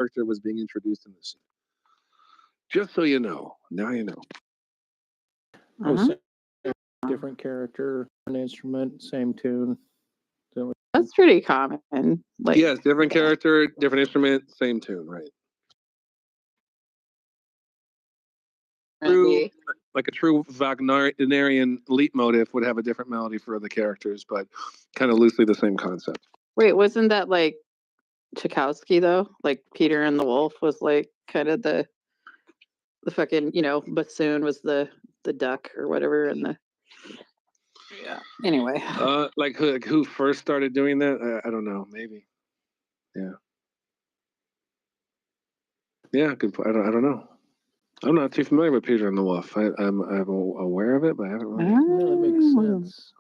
character was being introduced in this scene. Just so you know, now you know. Different character, an instrument, same tune. So that's pretty common. Like, yes, different character, different instrument, same tune, right? True, like a true Wagnerian leitmotif would have a different melody for other characters, but kind of loosely the same concept. Wait, wasn't that like Tchaikovsky though? Like Peter and the Wolf was like kind of the fucking, bassoon was the duck or whatever, and the Anyway. Like who first started doing that? I don't know. Maybe. Yeah. Yeah. Good. I don't know. I'm not too familiar with Peter and the Wolf. I'm aware of it, but I haven't really. That makes sense.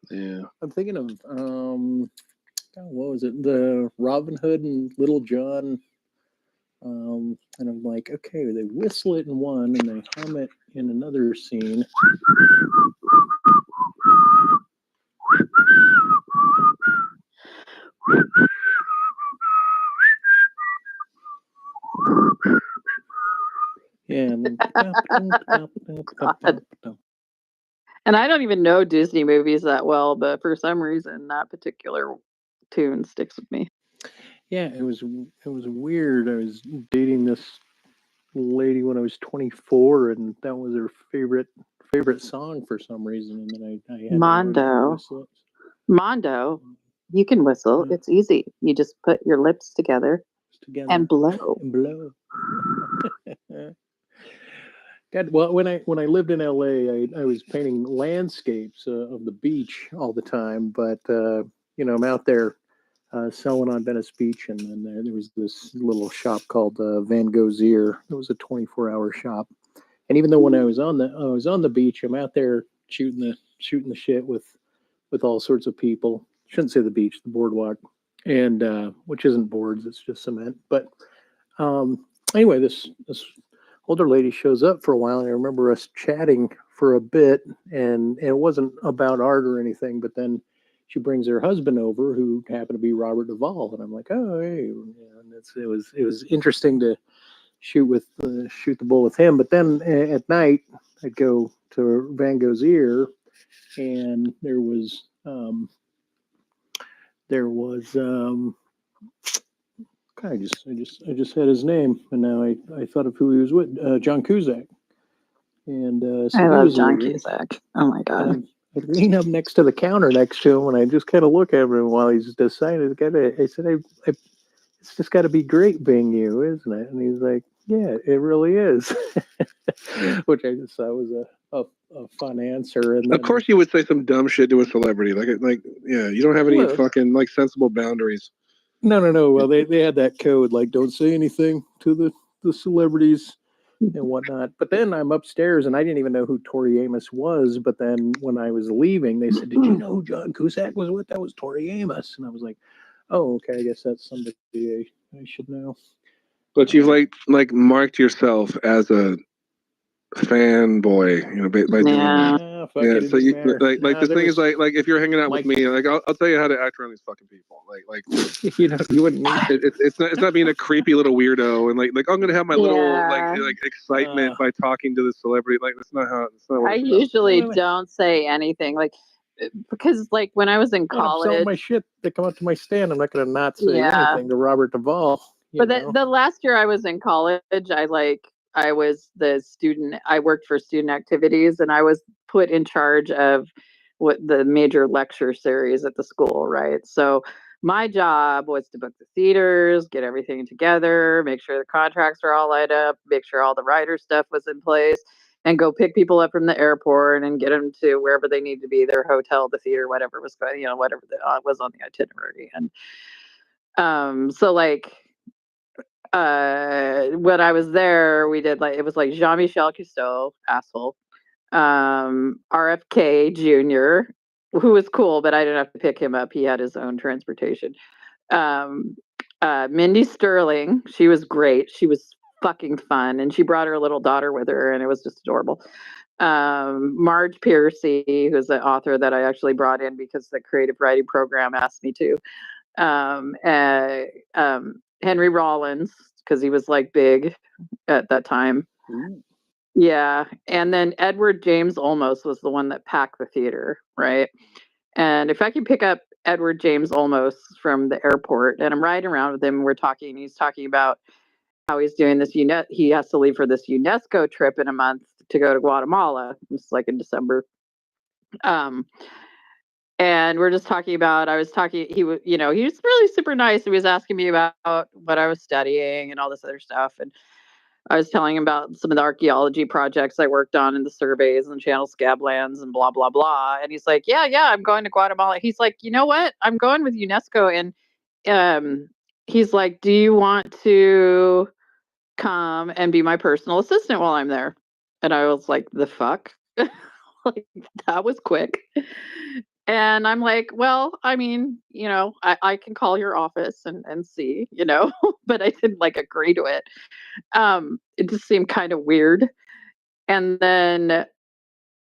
Yeah. I'm thinking of what was it? The Robin Hood and Little John. And I'm like, okay, they whistle it in one and they hum it in another scene. Yeah. And I don't even know Disney movies that well, but for some reason that particular tune sticks with me. Yeah, it was weird. I was dating this lady when I was 24, and that was her favorite song for some reason. And then I had Mondo, you can whistle. Yeah. It's easy. You just put your lips together. And blow. God, well, when I lived in LA, I was painting landscapes of the beach all the time. But I'm out there selling on Venice Beach, and then there was this little shop called Van Gogh's Ear. It was a 24-hour shop. And even though when I was on the beach, I'm out there shooting the shit with all sorts of people. Shouldn't say the beach, the boardwalk, and which isn't boards, it's just cement. But anyway, this older lady shows up for a while, and I remember us chatting for a bit, and it wasn't about art or anything, but then she brings her husband over, who happened to be Robert Duvall, and I'm like, oh, hey, and it was interesting to shoot the bull with him. But then at night, I'd go to Van Gogh's Ear, and there was I just had his name, and now I thought of who he was with, John Cusack. And so I love John Cusack. Oh my god! I'd lean up next to the counter next to him, and I just kind of look at him while he's deciding. I said, "It's just got to be great being you, isn't it?" And he's like, "Yeah, it really is," which I just thought was a fun answer. And of course, you would say some dumb shit to a celebrity, like yeah, you don't have any fucking sensible boundaries. No. Well, they had that code, like don't say anything to the celebrities and whatnot. But then I'm upstairs, and I didn't even know who Tori Amos was. But then when I was leaving, they said, "Did you know who John Cusack was with? That was Tori Amos." And I was like, "Oh, okay. I guess that's somebody I should know." But you've like marked yourself as a fanboy, by doing that. Yeah, so you like this thing is like if you're hanging out with me, like I'll tell you how to act around these fucking people. Like you wouldn't need it's not being a creepy little weirdo and like I'm gonna have my little like excitement by talking to the celebrity. Like that's not what I usually don't say anything because like when I was in college, I'm selling my shit. They come up to my stand. I'm not gonna not say anything to Robert Duvall. But the last year I was in college, I was the student. I worked for student activities, and I was put in charge of what the major lecture series at the school, right? So my job was to book the theaters, get everything together, make sure the contracts were all lined up, make sure all the writer stuff was in place, and go pick people up from the airport and get them to wherever they need to be, their hotel, the theater, whatever was going, whatever was on the itinerary. And so like, when I was there, we did it was like Jean-Michel Cousteau, asshole, RFK Jr., who was cool, but I didn't have to pick him up. He had his own transportation. Mindy Sterling, she was great. She was fucking fun, and she brought her little daughter with her, and it was just adorable. Marge Piercy, who's the author that I actually brought in because the creative writing program asked me to. Henry Rollins, because he was like big at that time. Ooh. Yeah. And then Edward James Olmos was the one that packed the theater, right? And if I could pick up Edward James Olmos from the airport, and I'm riding around with him, and we're talking, he's talking about how he's doing this, he has to leave for this UNESCO trip in a month to go to Guatemala. It's like in December. And we're just talking about, he was really super nice. He was asking me about what I was studying and all this other stuff. And I was telling him about some of the archaeology projects I worked on in the surveys and Channel Scablands and blah, blah, blah. And he's like, yeah, I'm going to Guatemala. He's like, you know what? I'm going with UNESCO. And he's like, do you want to come and be my personal assistant while I'm there? And I was like, the fuck? Like, that was quick. And I'm like, well, I mean, I can call your office and see, but I didn't like agree to it. It just seemed kind of weird. And then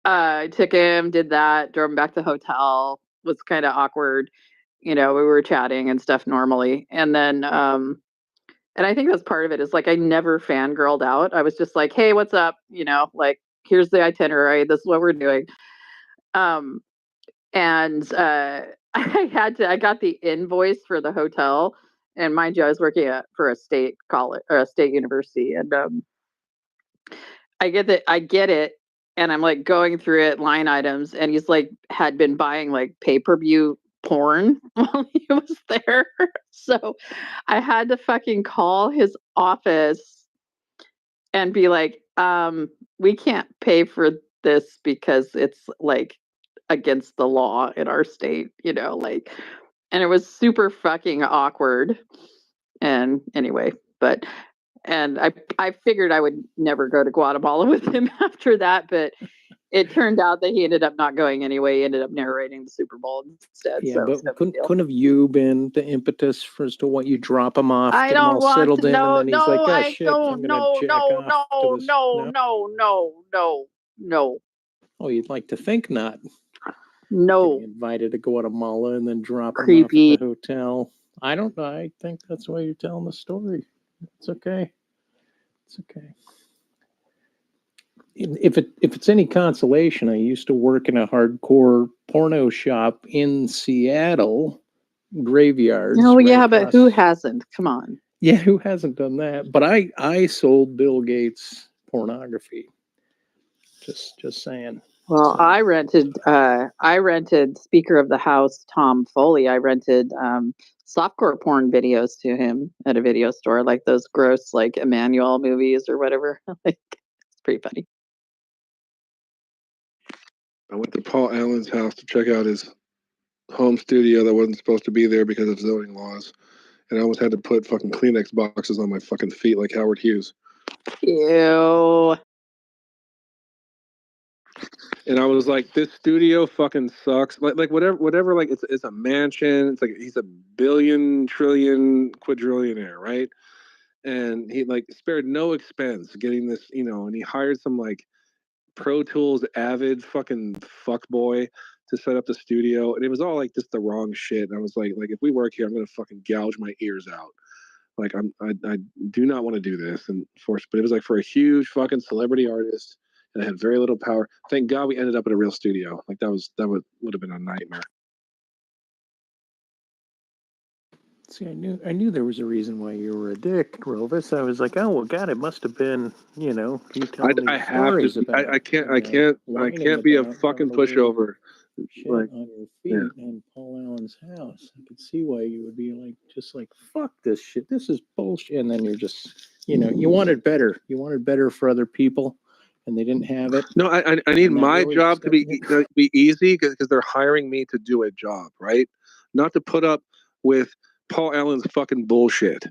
I took him, did that, drove him back to the hotel, was kind of awkward. We were chatting and stuff normally. And then, and I think that's part of it is like, I never fangirled out. I was just like, hey, what's up? Like, here's the itinerary. This is what we're doing. And I got the invoice for the hotel, and mind you, I was working for a state college or a state university, and I get it, and I'm like going through it, line items, and he's like had been buying like pay-per-view porn while he was there, so I had to fucking call his office and be like, we can't pay for this because it's like against the law in our state, and it was super fucking awkward. And anyway, and I figured I would never go to Guatemala with him after that, but it turned out that he ended up not going anyway. He ended up narrating the Super Bowl instead. Yeah, so but couldn't have you been the impetus for as to what you drop him off? I get him don't all want settled to. in, No, and then he's no, like, "Oh I shit, don't. I'm gonna No, jack no, off to this." no. Oh, you'd like to think not. No. Getting invited to Guatemala and then drop him off Creepy. at the hotel. I don't know. I think that's why you're telling the story. It's okay. It's okay. If it's any consolation, I used to work in a hardcore porno shop in Seattle, Graveyards. Oh right yeah, but across- who hasn't? Come on. Yeah, who hasn't done that? But I sold Bill Gates pornography. Just saying. Well, So- I rented Speaker of the House Tom Foley. I rented softcore porn videos to him at a video store, like those gross like Emmanuel movies or whatever. Like, it's pretty funny. I went to Paul Allen's house to check out his home studio that wasn't supposed to be there because of zoning laws. And I almost had to put fucking Kleenex boxes on my fucking feet like Howard Hughes. Ew. And I was like, this studio fucking sucks. Like whatever, like it's a mansion. It's like he's a billion, trillion, quadrillionaire, right? And he like spared no expense getting this, and he hired some like Pro Tools avid fucking fuckboy to set up the studio. And it was all like just the wrong shit. And I was like if we work here, I'm gonna fucking gouge my ears out. Like I do not want to do this and force, but it was like for a huge fucking celebrity artist. And I had very little power. Thank God we ended up at a real studio. Like that would have been a nightmare. See, I knew there was a reason why you were a dick, Rovis. I was like, oh well, God, it must have been, you telling me I have stories to. about. I can't be a fucking pushover. Shit Like, on your feet in Paul Allen's house. I could see why you would be like, just like, fuck this shit. This is bullshit. And then you're just, you wanted better. You wanted better for other people, and they didn't have it. No, I need And that my really job to be upset easy because they're hiring me to do a job, right? Not to put up with Paul Allen's fucking bullshit.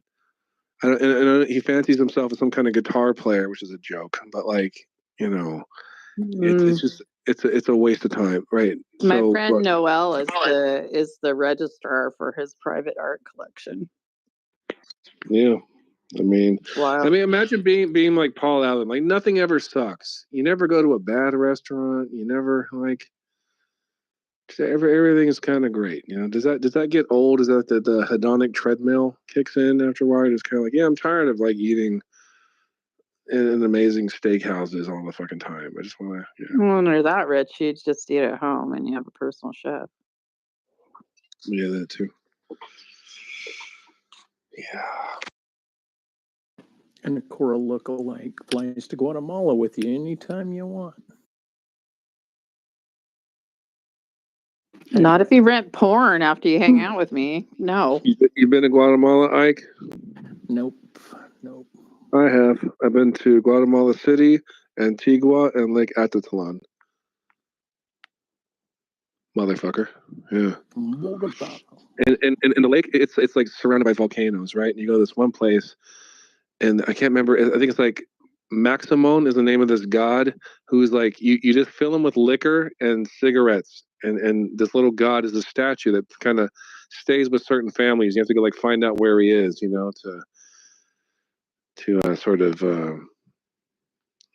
And he fancies himself as some kind of guitar player, which is a joke. But like, it's just it's a waste of time, right? My friend Noel is the registrar for his private art collection. Yeah. Wow. Imagine being like Paul Allen. Like nothing ever sucks. You never go to a bad restaurant. You never like Everything is kind of great. Does that get old? Is that the hedonic treadmill kicks in after a while? It's kind of like, yeah, I'm tired of like eating in amazing steakhouses all the fucking time. I just want to, When they're that rich, you just eat at home and you have a personal chef. Yeah, that too. Yeah. And a Cora lookalike flies to Guatemala with you anytime you want. Not if you rent porn after you hang out with me. No. You been to Guatemala, Ike? Nope. I have. I've been to Guatemala City, Antigua, and Lake Atitlan. Motherfucker. Yeah. And the lake, it's like surrounded by volcanoes, right? And you go to this one place, and I can't remember. I think it's like Maximon is the name of this god who's like you just fill him with liquor and cigarettes, and this little god is a statue that kind of stays with certain families. You have to go like find out where he is, to sort of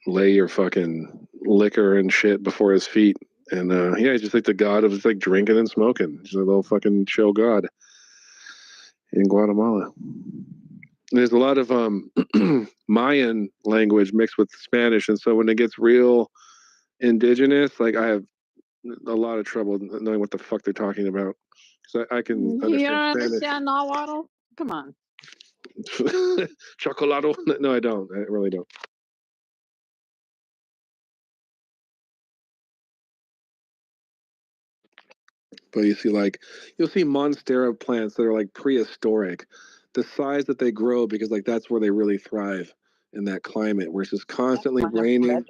lay your fucking liquor and shit before his feet. And yeah, he's just like the god of just like drinking and smoking. He's a little fucking chill god in Guatemala. There's a lot of Mayan language mixed with Spanish, and so when it gets real indigenous, like I have a lot of trouble knowing what the fuck they're talking about. So I can understand You don't Spanish. understand Nahuatl? Come on. Chocolado? No, I don't. I really don't. But you'll see monstera plants that are like prehistoric, the size that they grow, because like that's where they really thrive in that climate where it's just constantly raining.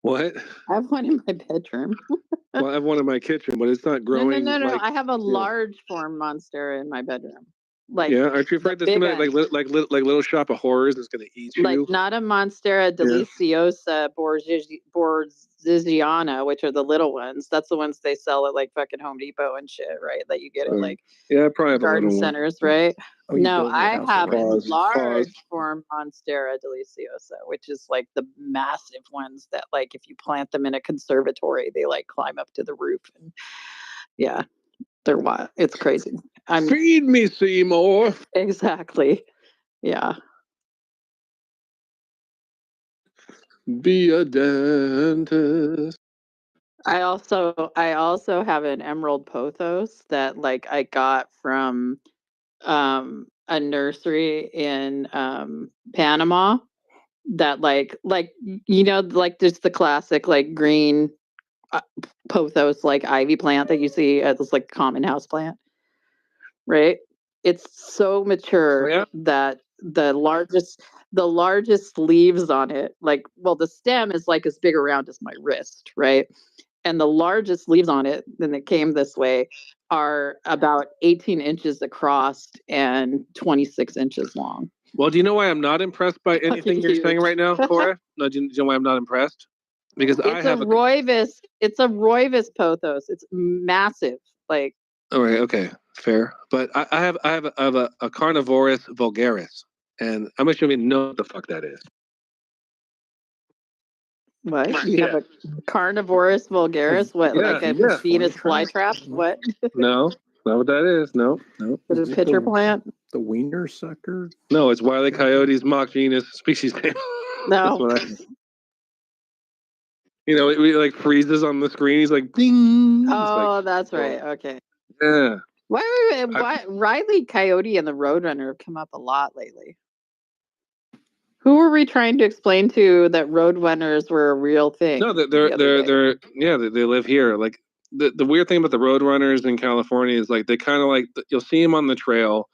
What? I have one in my bedroom. Well, I have one in my kitchen, but it's not growing. No. I have a large form monstera in my bedroom. Like, yeah, aren't you afraid there's gonna like little shop of horrors that's gonna eat you? Like not a Monstera deliciosa borziziana, which are the little ones. That's the ones they sell at like fucking Home Depot and shit, right? That you get at like I probably have garden centers, right? Oh, no, I have a Pause. large form Monstera deliciosa, which is like the massive ones that like if you plant them in a conservatory, they like climb up to the roof and yeah, they're wild. It's crazy. Feed me, Seymour. Exactly. Yeah. Be a dentist. I also have an emerald pothos that like I got from a nursery in Panama that like like there's the classic like green pothos like ivy plant that you see at this like common house plant, right? It's so mature that the largest leaves on it, like, well, the stem is like as big around as my wrist, right? And the largest leaves on it, and it came this way, are about 18 inches across and 26 inches long. Well, do you know why I'm not impressed by anything you're saying right now, Cora? No, do you know why I'm not impressed? Because I have it's a Roivus pothos. It's massive. Like. All right, okay, fair. But I have a Carnivorous vulgaris, and I'm not sure even know what the fuck that is. What? You have a Carnivorous vulgaris? What, like a Venus flytrap? What? No, not what that is. No. Is it a pitcher plant? The wiener sucker? No, it's Wile E. Coyote's mock genus species name. No. That's what it like freezes on the screen. He's like, ding. Oh, that's right. Okay. Yeah. Why Riley Coyote and the Roadrunner have come up a lot lately? Who were we trying to explain to that Roadrunners were a real thing? No, they live here. Like the weird thing about the Roadrunners in California is like they kind of like you'll see them on the trail,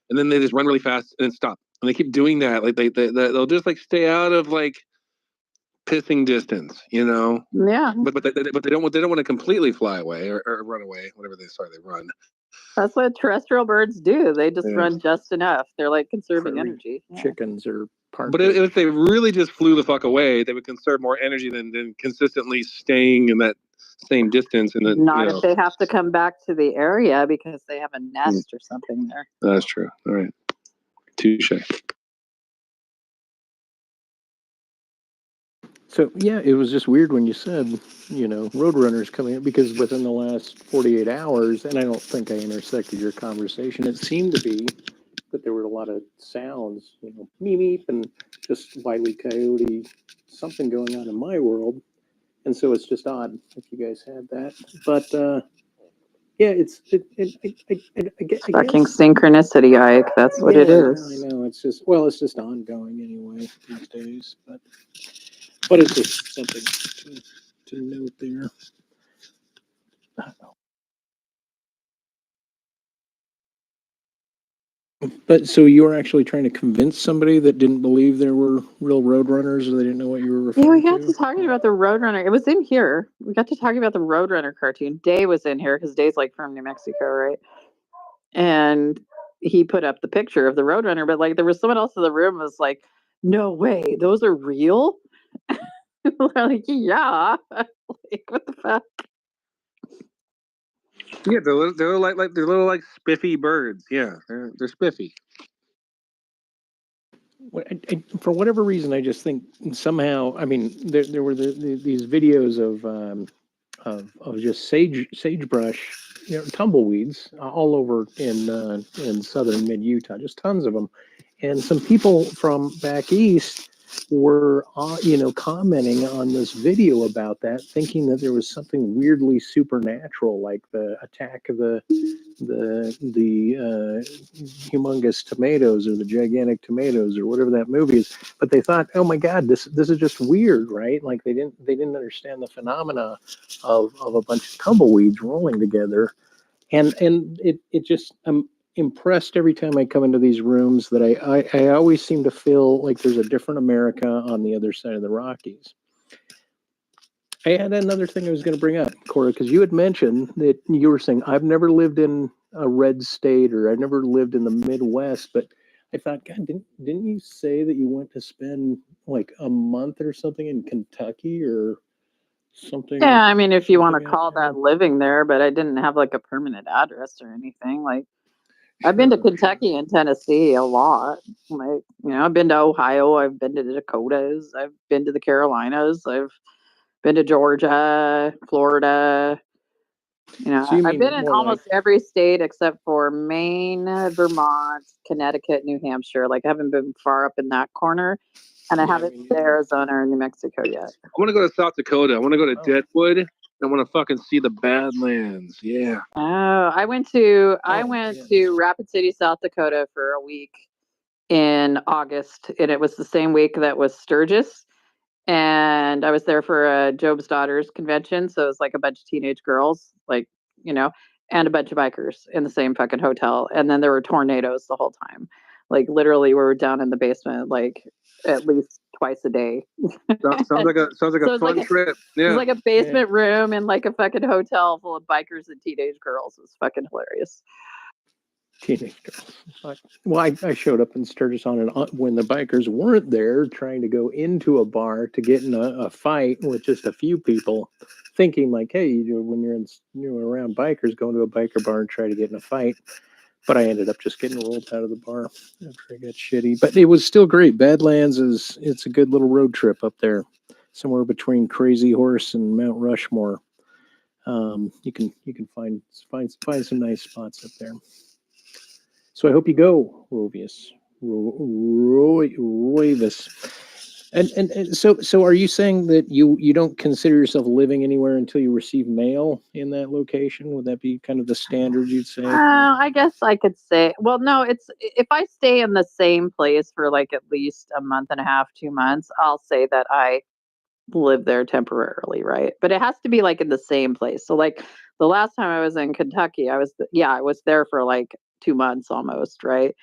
and then they just run really fast and then stop, and they keep doing that. Like they'll just like stay out of like pissing distance, Yeah. But they don't want to completely fly away or run away, whatever they run. That's what terrestrial birds do. They just run just enough. They're like conserving energy. Chickens are part. But if they really just flew the fuck away, they would conserve more energy than consistently staying in that same distance. And then not if they have to come back to the area because they have a nest or something there. That's true. All right. Touche. So yeah, it was just weird when you said, Roadrunners coming up, because within the last 48 hours, and I don't think I intersected your conversation, it seemed to be that there were a lot of sounds, meep meep and just Wile E. Coyote, something going on in my world. And so it's just odd if you guys had that. But yeah, I Fucking guess. synchronicity, Ike. That's what it Yeah, is. I know. It's just ongoing anyway these days. But it's just something to note there. But so you were actually trying to convince somebody that didn't believe there were real Roadrunners, or they didn't know what you were Yeah, we referring got to? to talking about the Roadrunner. It was in here. We got to talking about the Roadrunner cartoon. Day was in here because Day's like from New Mexico, right? And he put up the picture of the Roadrunner, but like there was someone else in the room was like, "No way, those are real." We're like, "Yeah." Like, what the fuck? Yeah, they're little like spiffy birds. Yeah, they're spiffy. For whatever reason, I just think somehow. I mean, there were these videos of just sagebrush, tumbleweeds all over in southern mid Utah, just tons of them, and some people from back east were commenting on this video about that, thinking that there was something weirdly supernatural, like the attack of the humongous tomatoes, or the gigantic tomatoes, or whatever that movie is. But they thought, oh my God, this is just weird, right? Like they didn't understand the phenomena of a bunch of tumbleweeds rolling together, and it just, I'm impressed every time I come into these rooms that I always seem to feel like there's a different America on the other side of the Rockies. I had another thing I was going to bring up, Cora, because you had mentioned that you were saying, I've never lived in a red state, or I've never lived in the Midwest, but I thought, God, didn't you say that you went to spend like a month or something in Kentucky or something? Yeah, I mean, if you want to something out call there? that living there, but I didn't have like a permanent address or anything. Like, I've been to Sure. Kentucky and Tennessee a lot. Like, I've been to Ohio, I've been to the Dakotas, I've been to the Carolinas, I've been to Georgia, Florida. So you I've been mean in more like, almost every state except for Maine, Vermont, Connecticut, New Hampshire. Like, I haven't been far up in that corner, and I yeah, haven't been to Arizona or New Mexico yet. I want to go to South Dakota. I want to go to Oh. Deadwood. I want to fucking see the Badlands. Yeah. Oh, I went to Yes. Rapid City, South Dakota for a week in August, and it was the same week that was Sturgis. And I was there for a Job's Daughters convention, so it was like a bunch of teenage girls, like, and a bunch of bikers in the same fucking hotel. And then there were tornadoes the whole time. Like, literally, we were down in the basement like at least twice a day. Sounds like a So fun it's like trip. It Yeah. was like a basement room in like a fucking hotel full of bikers and teenage girls. It was fucking hilarious. Teenage girls. Well, I showed up in Sturgis when the bikers weren't there, trying to go into a bar to get in a fight with just a few people, thinking like, hey, when you're around bikers, go into a biker bar and try to get in a fight. But I ended up just getting rolled out of the bar after I got shitty. But it was still great. Badlands it's a good little road trip up there, somewhere between Crazy Horse and Mount Rushmore. You can find some nice spots up there. So I hope you go, Rovius. Roivus. And so are you saying that you don't consider yourself living anywhere until you receive mail in that location? Would that be kind of the standard you'd say? I guess I could say, well, no, it's if I stay in the same place for like at least a month and a half, 2 months, I'll say that I live there temporarily, right? But it has to be like in the same place. So like the last time I was in Kentucky, I was there for like 2 months almost, right?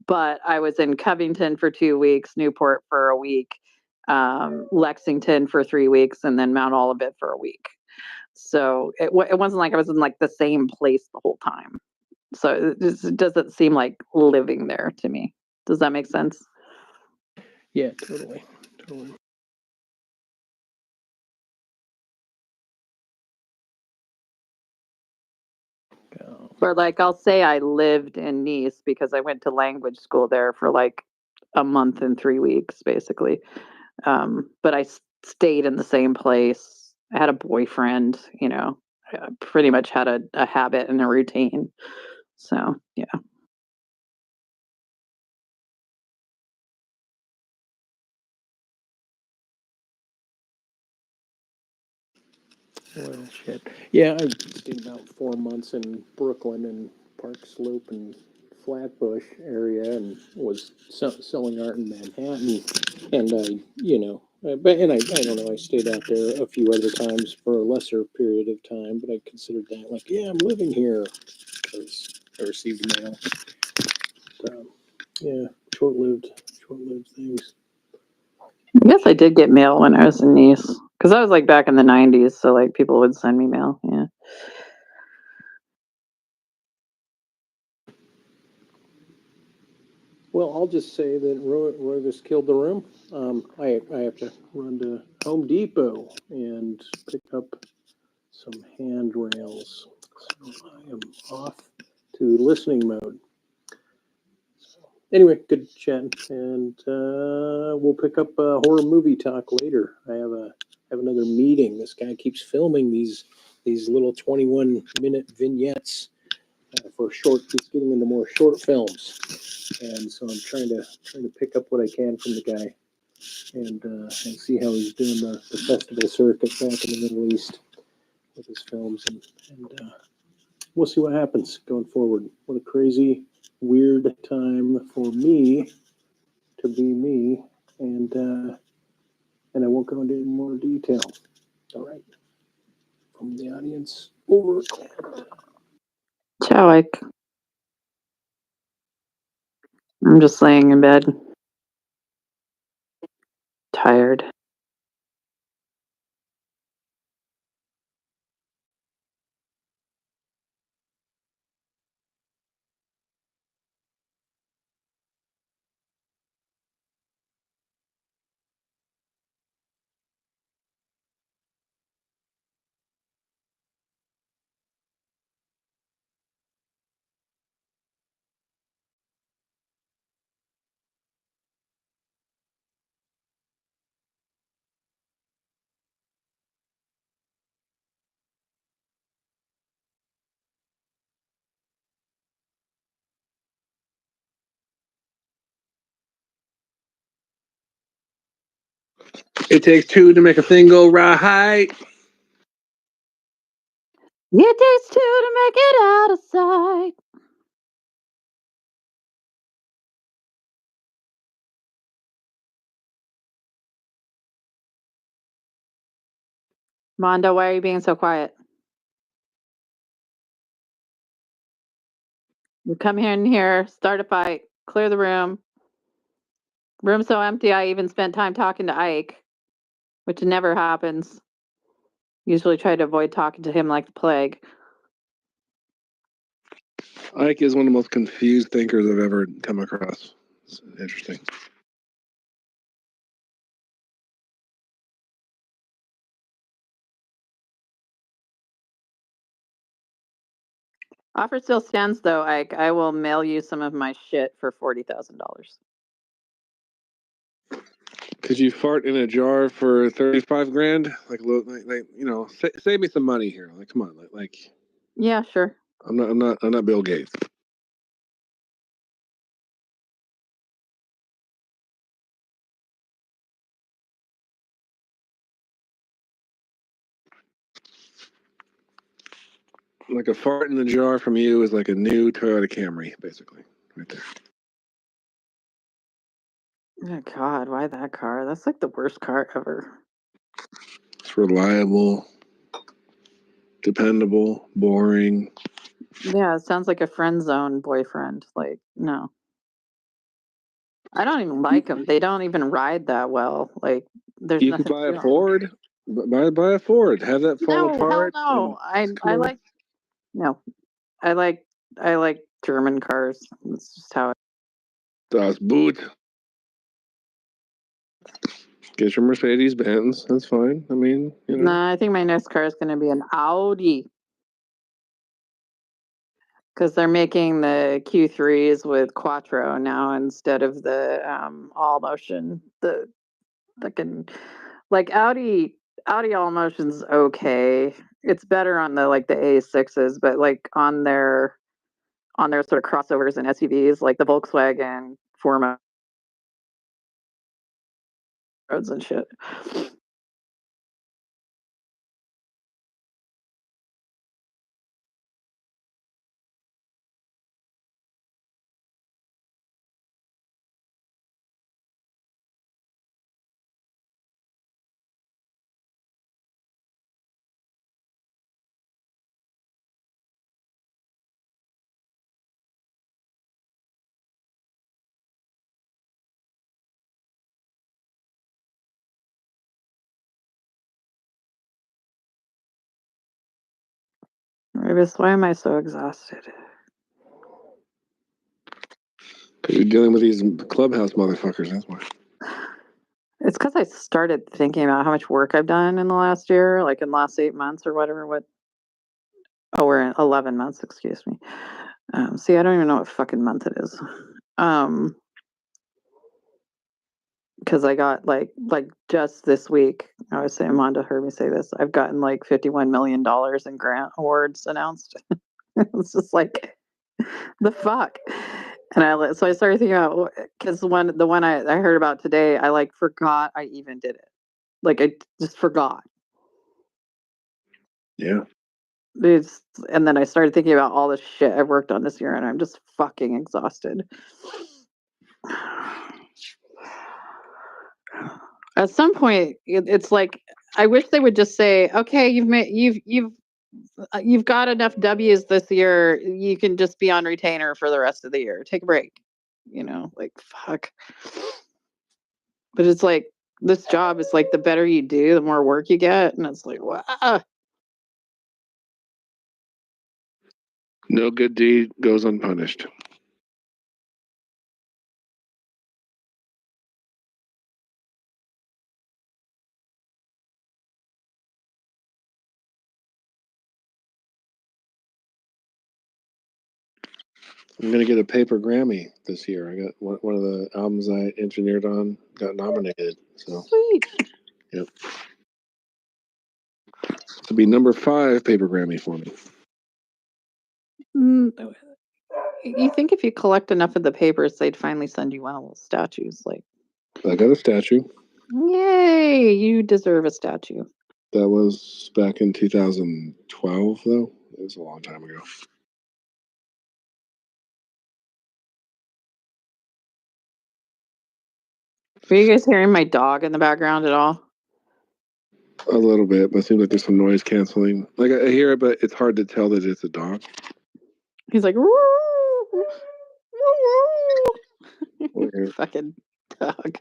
But I was in Covington for 2 weeks, Newport for a week, Lexington for 3 weeks, and then Mount Olivet for a week. So it wasn't like I was in like the same place the whole time. So it doesn't seem like living there to me. Does that make sense? Yeah, totally. Or like I'll say I lived in Nice because I went to language school there for like a month and 3 weeks, basically. But stayed in the same place. I had a boyfriend, you know, I pretty much had a habit and a routine. So, yeah. Well, shit. Yeah, I did about 4 months in Brooklyn and Park Slope and Flatbush area, and was selling art in Manhattan. And I don't know. I stayed out there a few other times for a lesser period of time, but I considered that like, yeah, I'm living here because I received mail. Yeah, short-lived things. I guess I did get mail when I was in Nice because I was like back in the 90s. So, like, people would send me mail. Yeah. Well, I'll just say that Roy just killed the room. I have to run to Home Depot and pick up some handrails. So I am off to listening mode. Anyway, good chatting, and we'll pick up horror movie talk later. I have another meeting. This guy keeps filming these little 21-minute vignettes for short. He's getting into more short films, and so I'm trying to pick up what I can from the guy, and see how he's doing the festival circuit back in the Middle East with his films, and we'll see what happens going forward. What a crazy, weird time for me to be me, and I won't go into any more detail. All right, from the audience, over. Ciao, Ike. I'm just laying in bed. Tired. It takes two to make a thing go right. It takes two to make it out of sight. Mondo, why are you being so quiet? You come here in here, start a fight, clear the room. Room so empty, I even spent time talking to Ike, which never happens. Usually try to avoid talking to him like the plague. Ike is one of the most confused thinkers I've ever come across. It's interesting. Offer still stands though, Ike. I will mail you some of my shit for $40,000. Could you fart in a jar for 35 grand? Like save me some money here. Like, come on, like. Yeah, sure. I'm not Bill Gates. Like a fart in the jar from you is like a new Toyota Camry, basically, right there. Oh God, why that car? That's like the worst car ever. It's reliable, dependable, boring. Yeah, it sounds like a friend zone boyfriend. Like, no. I don't even like them. They don't even ride that well. Like, there's You could nothing buy to a 'em. Ford. Buy a Ford. Have that fall No, hell apart. no. I like no. I like German cars. That's just how Das Boot. Get your Mercedes Benz. That's fine. I mean, Nah, I think my next car is gonna be an Audi. Because they're making the Q3s with Quattro now instead of the all motion, the fucking Like Audi All Motion's okay. It's better on the like the A6s, but like on their sort of crossovers and SUVs, like the Volkswagen 4 roads and shit. Rivas, why am I so exhausted? Because you're dealing with these clubhouse motherfuckers. That's why. It's because I started thinking about how much work I've done in the last year, like in the last 8 months or whatever. We're in 11 months, excuse me. See, I don't even know what fucking month it is. Because I got like just this week, I was saying, Amanda heard me say this, I've gotten like $51 million in grant awards announced. It's just like, the fuck. And so I started thinking about, because the one I heard about today, I like forgot I even did it. Like I just forgot. Yeah. And then I started thinking about all the shit I've worked on this year, and I'm just fucking exhausted. At some point, it's like I wish they would just say, "Okay, you've got enough W's this year. You can just be on retainer for the rest of the year. Take a break." Like fuck. But it's like this job is like the better you do, the more work you get, and it's like wow. No good deed goes unpunished. I'm gonna get a paper Grammy this year. I got one of the albums I engineered on got nominated. So Sweet. yep. To be number 5 paper Grammy for me. You think if you collect enough of the papers, they'd finally send you one of those statues? Like, I got a statue. yay! You deserve a statue. That was back in 2012, though. It was a long time ago. Are you guys hearing my dog in the background at all? A little bit, but it seems like there's some noise canceling. Like I hear it, but it's hard to tell that it's a dog. He's like, woo, Weird. fucking dog.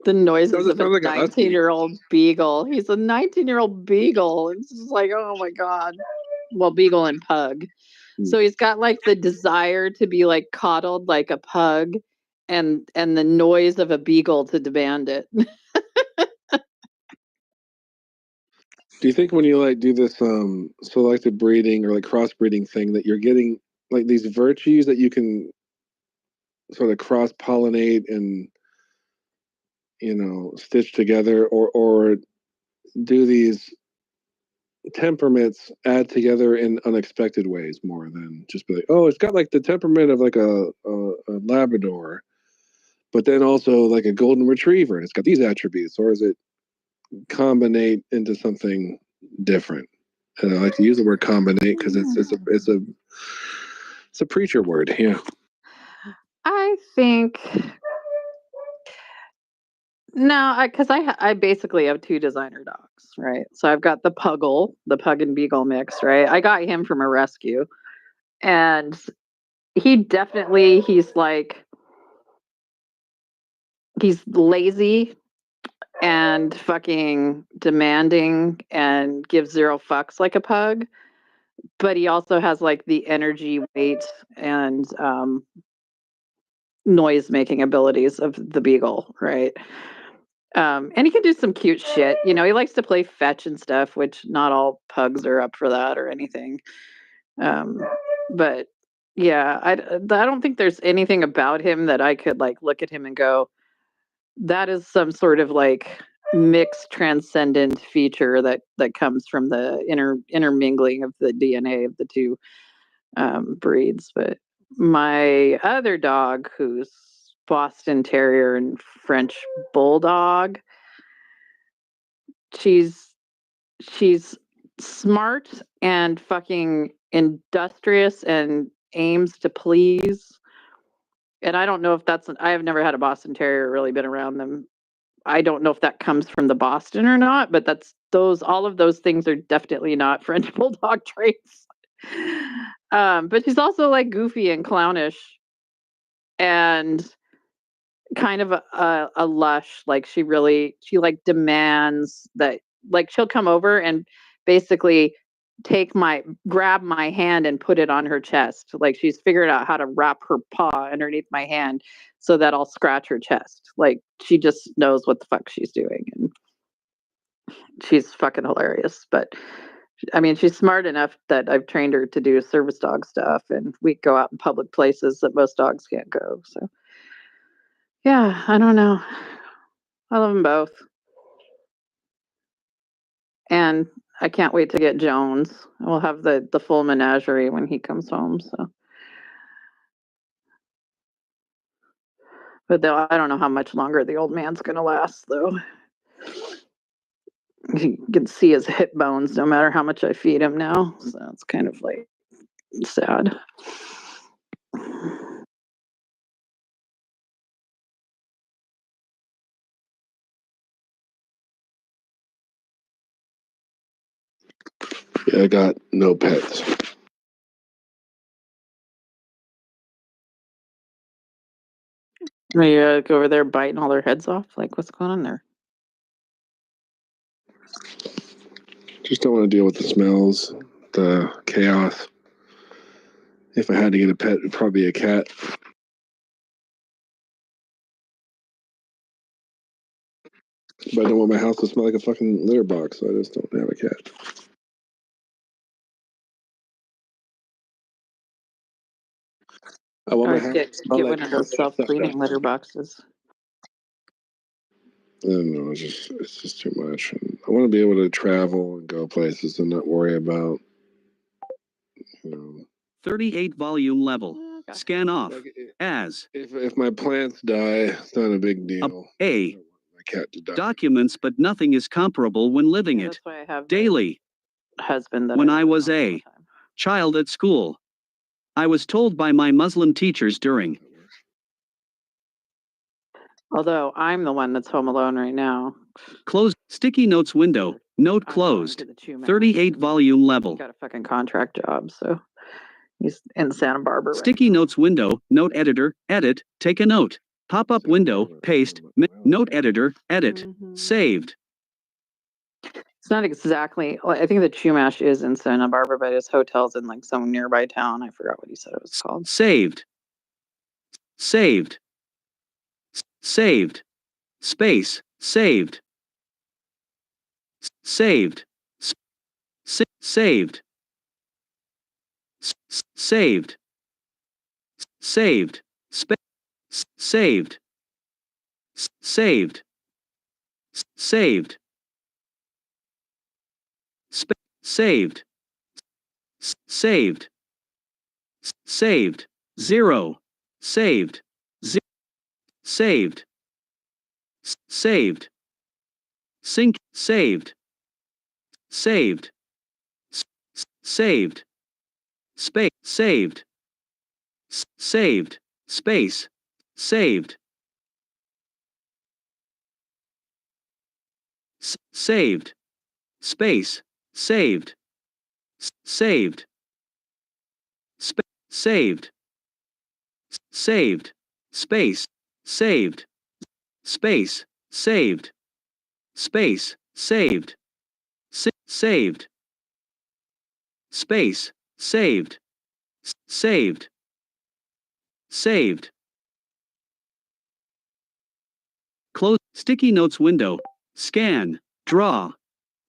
The noises of a 19-year-old beagle. He's a 19-year-old beagle. It's just like, oh my god. Well, beagle and pug. So he's got like the desire to be like coddled like a pug, and the noise of a beagle to demand it. Do you think when you like do this selective breeding or like crossbreeding thing that you're getting like these virtues that you can sort of cross pollinate and stitch together, or do these temperaments add together in unexpected ways more than just be like, oh, it's got like the temperament of like a Labrador, but then also like a golden retriever and it's got these attributes, or is it combinate into something different? And I like to use the word combinate because it's a preacher word. Yeah. I think no, because I basically have 2 designer dogs, right? So I've got the pug and beagle mix, right? I got him from a rescue, and he's lazy and fucking demanding and gives 0 fucks like a pug, but he also has like the energy, weight, and noise making abilities of the beagle, right? And he can do some cute shit. He likes to play fetch and stuff, which not all pugs are up for that or anything. But yeah, I don't think there's anything about him that I could like look at him and go, that is some sort of like mixed transcendent feature that comes from the intermingling of the DNA of the two breeds. But my other dog, who's Boston Terrier and French Bulldog, she's smart and fucking industrious and aims to please. And I don't know if I have never had a Boston Terrier, really been around them. I don't know if that comes from the Boston or not, but all of those things are definitely not French Bulldog traits. But she's also like goofy and clownish and kind of a lush. Like she like demands that, like she'll come over and basically grab my hand and put it on her chest. Like she's figured out how to wrap her paw underneath my hand so that I'll scratch her chest. Like she just knows what the fuck she's doing, and she's fucking hilarious. But I mean, she's smart enough that I've trained her to do service dog stuff, and we go out in public places that most dogs can't go. So yeah, I don't know. I love them both. And I can't wait to get Jones. We'll have the full menagerie when he comes home. So, but I don't know how much longer the old man's gonna last, though. You can see his hip bones no matter how much I feed him now. So it's kind of like sad. Yeah, I got no pets. Are you go over there biting all their heads off? Like, what's going on there? Just don't want to deal with the smells, the chaos. If I had to get a pet, it'd probably be a cat. But I don't want my house to smell like a fucking litter box, so I just don't have a cat. I want my house Get to smell one of those self-cleaning litter boxes. I don't know, it's just too much. And I want to be able to travel and go places and not worry about, 38 volume level. Okay. Scan off. Like, As if my plants die, it's not a big deal. I A. don't want my cat to die. Documents, but nothing is comparable when living Yeah, it. that's why I have Daily. husband that When I live was with all a the time. child at school, I was told by my Muslim teachers during. Although I'm the one that's home alone right now. Closed. Sticky notes window. Note I'm going closed. to the Chumash, 38 and volume He's level. got a fucking contract job, so he's in Santa Barbara. Right Sticky now. notes window. Note editor. Edit. Take a note. Pop-up window. Paste. Note editor. Edit. Mhm. Saved. It's not exactly. Well, I think the Chumash is in Santa Barbara, but his hotel's in like some nearby town. I forgot what he said it was called. Saved. Saved. Saved. Space. Saved. Saved. Saved. Saved. Saved. Saved. Saved. Saved. Saved. Saved. Saved. 0. Saved. Saved. Saved. Sync. Saved. Saved. Saved. Space. Saved. Saved. Space. Saved. Saved. Space. Saved. Saved. Saved. Saved. Space. Saved. Space. Saved. Space. Saved. Saved. Space. Saved. Saved. Saved. Close sticky notes window. Scan. Draw.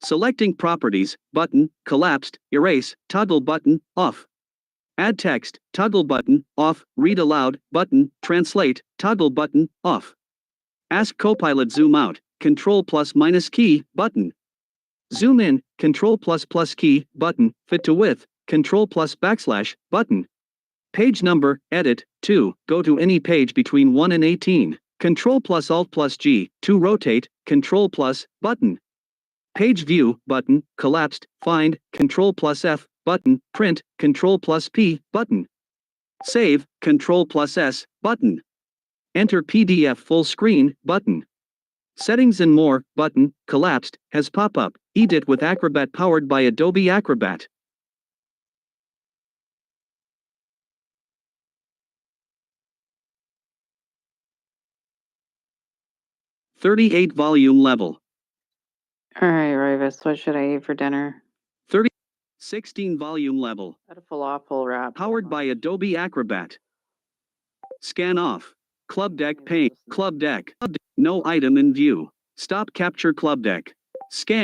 Selecting properties, button, collapsed, erase, toggle button, off. Add text, toggle button, off, read aloud, button, translate, toggle button, off. Ask Copilot zoom out, Control plus minus key, button. Zoom in, Control plus plus key, button. Fit to width, Control plus backslash, button. Page number, edit, 2, go to any page between 1 and 18. Control plus Alt plus G, to rotate, Control plus, button. Page view, button, collapsed, find, Control plus F, button, print, Control plus P, button. Save, Control plus S, button. Enter PDF full screen, button. Settings and more, button, collapsed, has pop-up, edit with Acrobat powered by Adobe Acrobat. "38 volume level. All right, Rivas, what should I eat for dinner? 16 volume level. Had a falafel wrap. Powered by Adobe Acrobat. Scan off. Club deck pane. Club deck. No item in view. Stop capture club deck. Scan.